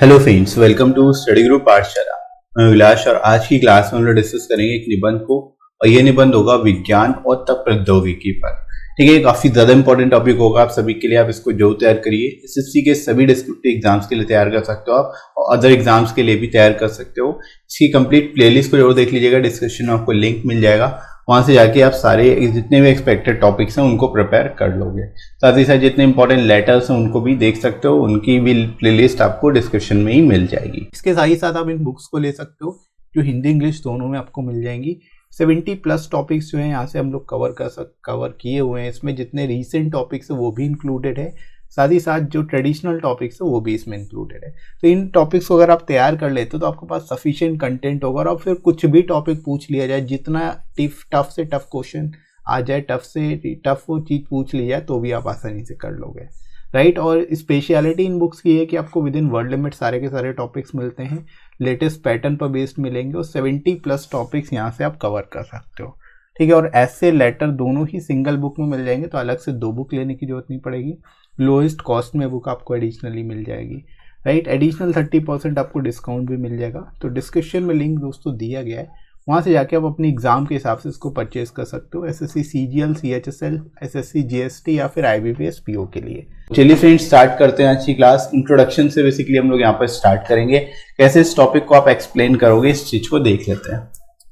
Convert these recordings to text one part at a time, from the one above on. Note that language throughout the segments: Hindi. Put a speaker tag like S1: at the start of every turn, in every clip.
S1: Hello friends, welcome to study group Pathshala. मैं विलास और आज की क्लास में हम लोग डिस्कस करेंगे एक निबंध को, और ये निबंध होगा विज्ञान और तब प्रौद्योगिकी पर। ठीक है, काफी ज्यादा इंपॉर्टेंट टॉपिक होगा आप सभी के लिए। आप इसको जो तैयार करिए, एसएससी के सभी डिस्क्रिप्टिव एग्जाम्स के लिए तैयार कर सकते हो आप, और अदर एग्जाम्स के लिए भी तैयार कर सकते हो। इसकी कंप्लीट प्लेलिस्ट को जरूर देख लीजिएगा, डिस्क्रिप्शन में आपको लिंक मिल जाएगा। वहां से जाके आप सारे जितने भी एक्सपेक्टेड टॉपिक्स हैं उनको प्रिपेयर कर लोगे। साथ ही साथ जितने इंपॉर्टेंट लेटर्स हैं उनको भी देख सकते हो, उनकी भी प्लेलिस्ट आपको डिस्क्रिप्शन में ही मिल जाएगी। इसके साथ ही साथ आप इन बुक्स को ले सकते हो जो हिंदी इंग्लिश दोनों में आपको मिल जाएंगी। 70+ टॉपिक्स जो हैं यहाँ से हम लोग कवर किए हुए हैं। इसमें जितने रीसेंट टॉपिक्स है वो भी इंक्लूडेड है, साथ ही साथ जो ट्रेडिशनल टॉपिक्स है वो भी इसमें इंक्लूडेड है। तो इन टॉपिक्स को अगर आप तैयार कर लेते हो तो आपके पास सफिशिएंट कंटेंट होगा, और फिर कुछ भी टॉपिक पूछ लिया जाए, जितना टफ से टफ क्वेश्चन आ जाए, टफ से टफ वो चीज़ पूछ ली जाए, तो भी आप आसानी से कर लोगे, राइट। और स्पेशलिटी इन बुक्स की है कि आपको विद इन वर्ड लिमिट सारे के सारे टॉपिक्स मिलते हैं, लेटेस्ट पैटर्न पर बेस्ड मिलेंगे, और 70+ टॉपिक्स यहाँ से आप कवर कर सकते हो। ठीक है, और ऐसे लेटर दोनों ही सिंगल बुक में मिल जाएंगे, तो अलग से 2 बुक लेने की जरूरत नहीं पड़ेगी। लोएस्ट कॉस्ट में बुक आपको एडिशनली मिल जाएगी, राइट। एडिशनल 30% आपको डिस्काउंट भी मिल जाएगा। तो डिस्क्रिप्शन में लिंक दोस्तों दिया गया है, वहाँ से जाके आप अपने एग्जाम के हिसाब से इसको परचेज कर सकते हो, SSC CGL, CHSL, SSC GST या फिर आईबीपीएस पीओ के लिए। चलिए फ्रेंड्स, स्टार्ट करते हैं आज की क्लास। इंट्रोडक्शन से बेसिकली हम लोग यहाँ पर स्टार्ट करेंगे। कैसे इस टॉपिक को आप एक्सप्लेन करोगे, इस चीज को देख लेते हैं।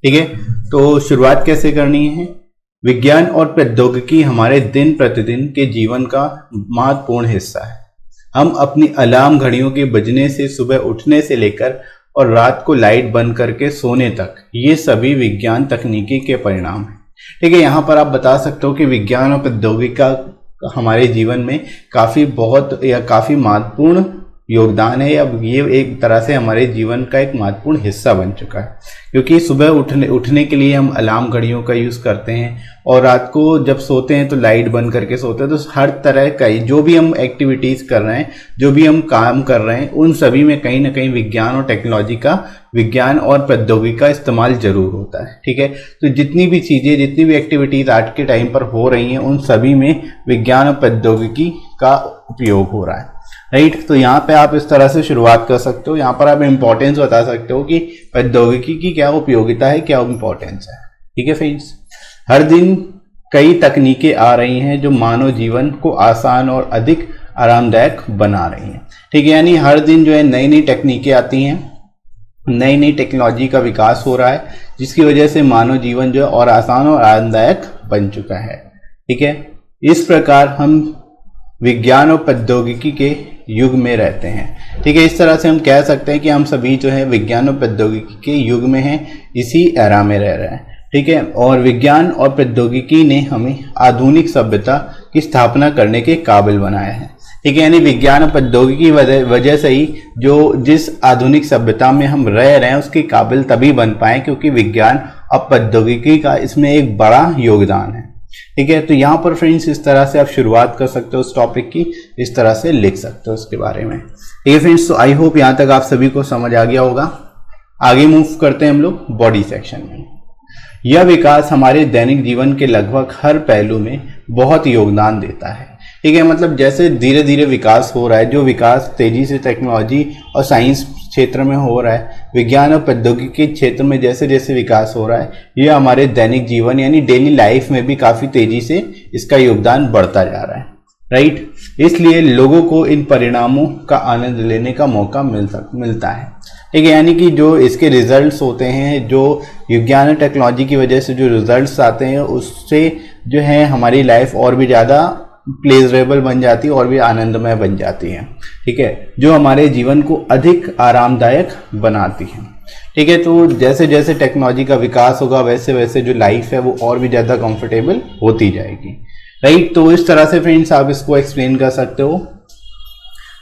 S1: ठीक है, तो शुरुआत कैसे करनी है। विज्ञान और प्रौद्योगिकी हमारे दिन प्रतिदिन के जीवन का महत्वपूर्ण हिस्सा है। हम अपनी अलार्म घड़ियों के बजने से सुबह उठने से लेकर और रात को लाइट बंद करके सोने तक, ये सभी विज्ञान तकनीकी के परिणाम हैं। ठीक है, यहाँ पर आप बता सकते हो कि विज्ञान और प्रौद्योगिकी का हमारे जीवन में काफी महत्वपूर्ण योगदान है, या ये एक तरह से हमारे जीवन का एक महत्वपूर्ण हिस्सा बन चुका है। क्योंकि सुबह उठने के लिए हम अलार्म घड़ियों का यूज़ करते हैं, और रात को जब सोते हैं तो लाइट बंद करके सोते हैं। तो हर तरह का जो भी हम एक्टिविटीज़ कर रहे हैं, जो भी हम काम कर रहे हैं, उन सभी में कहीं ना कहीं विज्ञान और टेक्नोलॉजी का, विज्ञान और प्रौद्योगिकी का इस्तेमाल जरूर होता है। ठीक है, तो जितनी भी चीज़ें, जितनी भी एक्टिविटीज़ आज के टाइम पर हो रही हैं, उन सभी में विज्ञान और प्रौद्योगिकी का उपयोग हो रहा है, राइट। तो यहाँ पे आप इस तरह से शुरुआत कर सकते हो। यहाँ पर आप इम्पोर्टेंस बता सकते हो कि प्रौद्योगिकी की क्या उपयोगिता है, क्या इम्पोर्टेंस है। ठीक है फ्रेंड्स, हर दिन कई तकनीकें आ रही हैं जो मानव जीवन को आसान और अधिक आरामदायक बना रही हैं। ठीक है, यानी हर दिन जो है नई नई तकनीकें आती हैं, नई नई टेक्नोलॉजी का विकास हो रहा है, जिसकी वजह से मानव जीवन जो है और आसान और आरामदायक बन चुका है। ठीक है, इस प्रकार हम विज्ञान और प्रौद्योगिकी के युग में रहते हैं। ठीक है, इस तरह से हम कह सकते हैं कि हम सभी जो है विज्ञान और प्रौद्योगिकी के युग में हैं, इसी एरा में रह रहे हैं। ठीक है, और विज्ञान और प्रौद्योगिकी ने हमें आधुनिक सभ्यता की स्थापना करने के काबिल बनाया है। ठीक है, यानी विज्ञान और प्रौद्योगिकी की वजह से ही जिस आधुनिक सभ्यता में हम रह रहे हैं उसके काबिल तभी बन पाए, क्योंकि विज्ञान और प्रौद्योगिकी का इसमें एक बड़ा योगदान है। ठीक है, तो यहाँ पर फ्रेंड्स इस तरह से आप शुरुआत कर सकते हो उस टॉपिक की, इस तरह से लिख सकते हो उसके बारे में। ठीक है फ्रेंड्स, तो आई होप यहाँ तक आप सभी को समझ आ गया होगा। आगे मूव करते हैं हम लोग बॉडी सेक्शन में। यह विकास हमारे दैनिक जीवन के लगभग हर पहलू में बहुत योगदान देता है। ठीक है, मतलब जैसे धीरे धीरे विकास हो रहा है, जो विकास तेजी से टेक्नोलॉजी और साइंस क्षेत्र में हो रहा है, विज्ञान और प्रौद्योगिकी के क्षेत्र में जैसे जैसे विकास हो रहा है, यह हमारे दैनिक जीवन यानी डेली लाइफ में भी काफी तेजी से इसका योगदान बढ़ता जा रहा है, राइट। इसलिए लोगों को इन परिणामों का आनंद लेने का मौका मिलता है। ठीक है, यानी कि जो इसके रिजल्ट्स होते हैं, जो विज्ञान और टेक्नोलॉजी की वजह से जो रिजल्ट्स आते हैं, उससे जो है हमारी लाइफ और भी ज़्यादा प्लेजरेबल बन जाती है और भी आनंदमय बन जाती है। ठीक है, जो हमारे जीवन को अधिक आरामदायक बनाती है। ठीक है, तो जैसे जैसे टेक्नोलॉजी का विकास होगा वैसे वैसे जो लाइफ है वो और भी ज़्यादा कंफर्टेबल होती जाएगी, राइट। तो इस तरह से फ्रेंड्स आप इसको एक्सप्लेन कर सकते हो।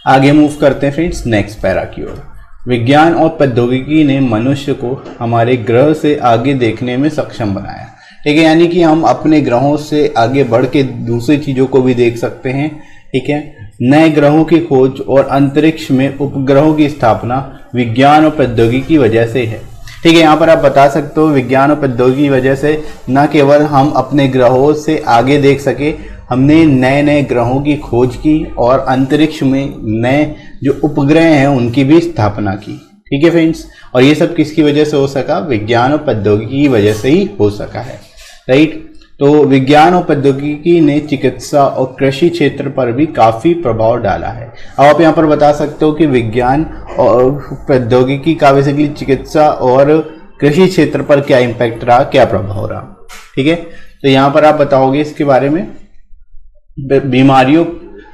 S1: आगे मूव करते हैं फ्रेंड्स नेक्स्ट पैरा की ओर। विज्ञान और प्रौद्योगिकी ने मनुष्य को हमारे ग्रह से आगे देखने में सक्षम बनाया। ठीक है, यानी कि हम अपने ग्रहों से आगे बढ़ के दूसरी चीज़ों को भी देख सकते हैं। ठीक है, नए ग्रहों की खोज और अंतरिक्ष में उपग्रहों की स्थापना विज्ञान और प्रौद्योगिकी की वजह से है। ठीक है, यहाँ पर आप बता सकते हो विज्ञान और प्रौद्योगिकी की वजह से न केवल हम अपने ग्रहों से आगे देख सके, हमने नए नए ग्रहों की खोज की और अंतरिक्ष में नए जो उपग्रह हैं उनकी भी स्थापना की। ठीक है फ्रेंड्स, और ये सब किसकी वजह से हो सका? विज्ञान और प्रौद्योगिकी की वजह से ही हो सका है। राइट, तो विज्ञान और प्रौद्योगिकी ने चिकित्सा और कृषि क्षेत्र पर भी काफी प्रभाव डाला है। अब आप यहाँ पर बता सकते हो कि विज्ञान और प्रौद्योगिकी का बेसिकली चिकित्सा और कृषि क्षेत्र पर क्या इम्पैक्ट रहा, क्या प्रभाव रहा। ठीक है, तो यहाँ पर आप बताओगे इसके बारे में। बीमारियों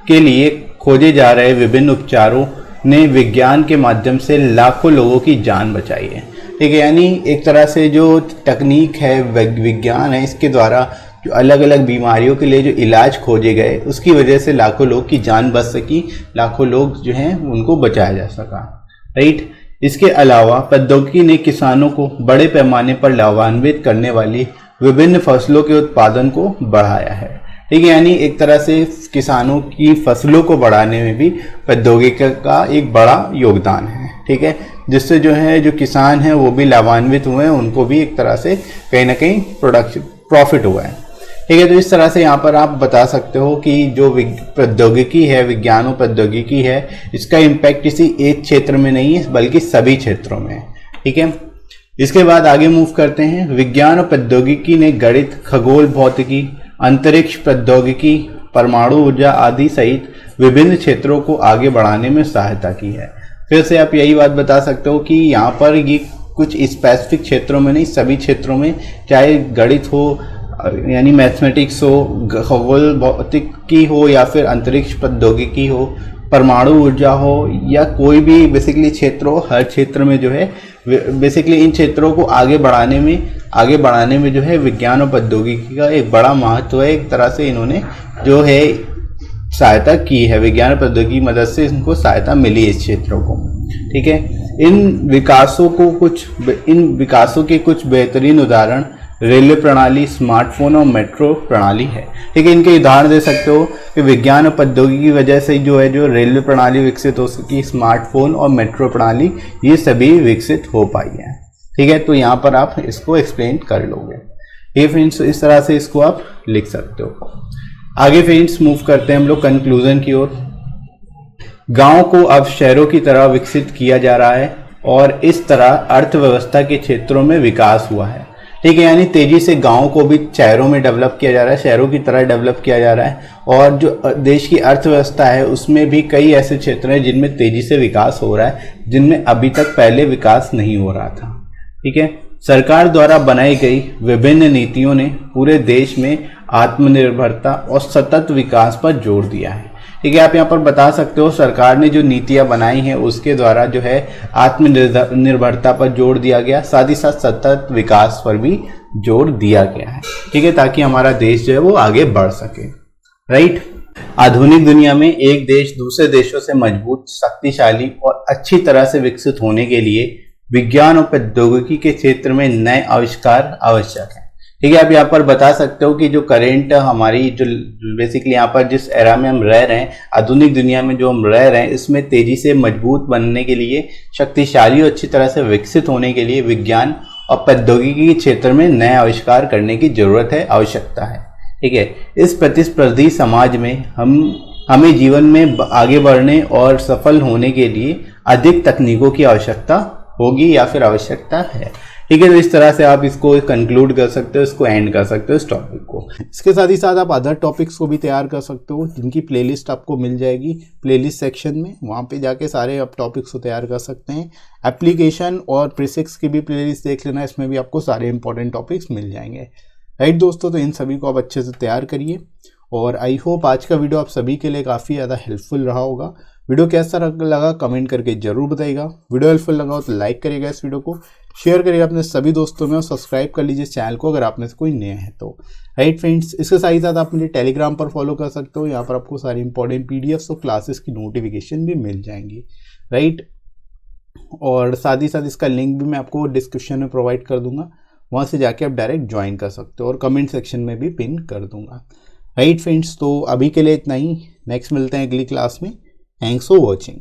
S1: के लिए खोजे जा रहे विभिन्न उपचारों ने विज्ञान के माध्यम से लाखों लोगों की जान बचाई है। ठीक है, यानी एक तरह से जो तकनीक है, विज्ञान है, इसके द्वारा जो अलग अलग बीमारियों के लिए जो इलाज खोजे गए उसकी वजह से लाखों लोग की जान बच सकी, लाखों लोग जो हैं उनको बचाया जा सका। राइट, इसके अलावा प्रौद्योगिकी ने किसानों को बड़े पैमाने पर लाभान्वित करने वाली विभिन्न फसलों के उत्पादन को बढ़ाया है। ठीक है, यानी एक तरह से किसानों की फसलों को बढ़ाने में भी प्रौद्योगिकी का एक बड़ा योगदान है। ठीक है, जिससे जो है जो किसान हैं वो भी लाभान्वित हुए हैं, उनको भी एक तरह से कहीं ना कहीं प्रॉफिट हुआ है। ठीक है, तो इस तरह से यहाँ पर आप बता सकते हो कि जो प्रौद्योगिकी है, विज्ञान और प्रौद्योगिकी है, इसका इम्पैक्ट किसी एक क्षेत्र में नहीं है बल्कि सभी क्षेत्रों में है। ठीक है, इसके बाद आगे मूव करते हैं। विज्ञान और प्रौद्योगिकी ने गणित, खगोल भौतिकी, अंतरिक्ष प्रौद्योगिकी, परमाणु ऊर्जा आदि सहित विभिन्न क्षेत्रों को आगे बढ़ाने में सहायता की है। फिर से आप यही बात बता सकते हो कि यहाँ पर ये कुछ स्पेसिफिक क्षेत्रों में नहीं, सभी क्षेत्रों में, चाहे गणित हो यानी मैथमेटिक्स हो, खगोल भौतिकी हो, या फिर अंतरिक्ष प्रौद्योगिकी हो, परमाणु ऊर्जा हो, या कोई भी बेसिकली क्षेत्र हो, हर क्षेत्र में जो है बेसिकली इन क्षेत्रों को आगे बढ़ाने में जो है विज्ञान और प्रौद्योगिकी का एक बड़ा महत्व है। एक तरह से इन्होंने जो है सहायता की है, विज्ञान और प्रौद्योगिकी की मदद से इनको सहायता मिली इस क्षेत्रों को। ठीक है, इन विकासों के कुछ बेहतरीन उदाहरण रेलवे प्रणाली, स्मार्टफोन और मेट्रो प्रणाली है। ठीक है, इनके उदाहरण दे सकते हो कि विज्ञान और प्रौद्योगिकी की वजह से जो है जो रेलवे प्रणाली विकसित हो सकी, स्मार्टफोन और मेट्रो प्रणाली ये सभी विकसित हो पाई है। ठीक है, तो यहाँ पर आप इसको एक्सप्लेन कर लोगे। ये फ्रेंड्स इस तरह से इसको आप लिख सकते हो। आगे फ्रेंड्स मूव करते हैं हम लोग कंक्लूजन की ओर। गांव को अब शहरों की तरह विकसित किया जा रहा है और इस तरह अर्थव्यवस्था के क्षेत्रों में विकास हुआ है। ठीक है, यानी तेजी से गांवों को भी शहरों में डेवलप किया जा रहा है, शहरों की तरह डेवलप किया जा रहा है, और जो देश की अर्थव्यवस्था है उसमें भी कई ऐसे क्षेत्र हैं जिनमें तेजी से विकास हो रहा है, जिनमें अभी तक पहले विकास नहीं हो रहा था। ठीक है, सरकार द्वारा बनाई गई विभिन्न नीतियों ने पूरे देश में आत्मनिर्भरता और सतत विकास पर जोर दिया है। ठीक है, आप यहाँ पर बता सकते हो सरकार ने जो नीतियाँ बनाई हैं उसके द्वारा जो है आत्मनिर्भरता पर जोर दिया गया, साथ ही साथ सतत विकास पर भी जोर दिया गया है। ठीक है, ताकि हमारा देश जो है वो आगे बढ़ सके। राइट, आधुनिक दुनिया में एक देश दूसरे देशों से मजबूत, शक्तिशाली और अच्छी तरह से विकसित होने के लिए विज्ञान और प्रौद्योगिकी के क्षेत्र में नए आविष्कार आवश्यक है। ठीक है, आप यहाँ पर बता सकते हो कि जो करेंट हमारी जो बेसिकली यहाँ पर जिस एरा में हम रह रहे हैं, आधुनिक दुनिया में जो हम रह रहे हैं, इसमें तेजी से मजबूत बनने के लिए, शक्तिशाली और अच्छी तरह से विकसित होने के लिए विज्ञान और प्रौद्योगिकी के क्षेत्र में नए आविष्कार करने की जरूरत है, आवश्यकता है। ठीक है, इस प्रतिस्पर्धी समाज में हमें जीवन में आगे बढ़ने और सफल होने के लिए अधिक तकनीकों की आवश्यकता होगी या फिर आवश्यकता है। ठीक है, तो इस तरह से आप इसको कंक्लूड कर सकते हो, इसको एंड कर सकते हो इस टॉपिक को। इसके साथ ही साथ आप अदर टॉपिक्स को भी तैयार कर सकते हो, जिनकी प्लेलिस्ट आपको मिल जाएगी प्लेलिस्ट सेक्शन में, वहाँ पे जाके सारे आप टॉपिक्स को तैयार कर सकते हैं। एप्लीकेशन और प्रीसिक्स की भी प्लेलिस्ट देख लेना, इसमें भी आपको सारे इंपॉर्टेंट टॉपिक्स मिल जाएंगे। राइट दोस्तों, तो इन सभी को आप अच्छे से तैयार करिए, और आई होप आज का वीडियो आप सभी के लिए काफ़ी ज़्यादा हेल्पफुल रहा होगा। वीडियो कैसा लगा कमेंट करके जरूर बताइएगा। वीडियो हेल्पफुल लगा हो तो लाइक करिएगा, इस वीडियो को शेयर करिएगा अपने सभी दोस्तों में, और सब्सक्राइब कर लीजिए चैनल को अगर आप में से कोई नया है तो। राइट फ्रेंड्स, इसके साथ ही साथ आप मुझे टेलीग्राम पर फॉलो कर सकते हो, यहाँ पर आपको सारी इंपॉर्टेंट पीडीएफ्स और क्लासेस की नोटिफिकेशन भी मिल जाएंगी। राइट, और साथ ही साथ इसका लिंक भी मैं आपको डिस्क्रिप्शन में प्रोवाइड कर दूंगा, वहाँ से जाके आप डायरेक्ट ज्वाइन कर सकते हो, और कमेंट सेक्शन में भी पिन कर दूंगा। राइट फ्रेंड्स, तो अभी के लिए इतना ही, नेक्स्ट मिलते हैं अगली क्लास में। Thanks for watching.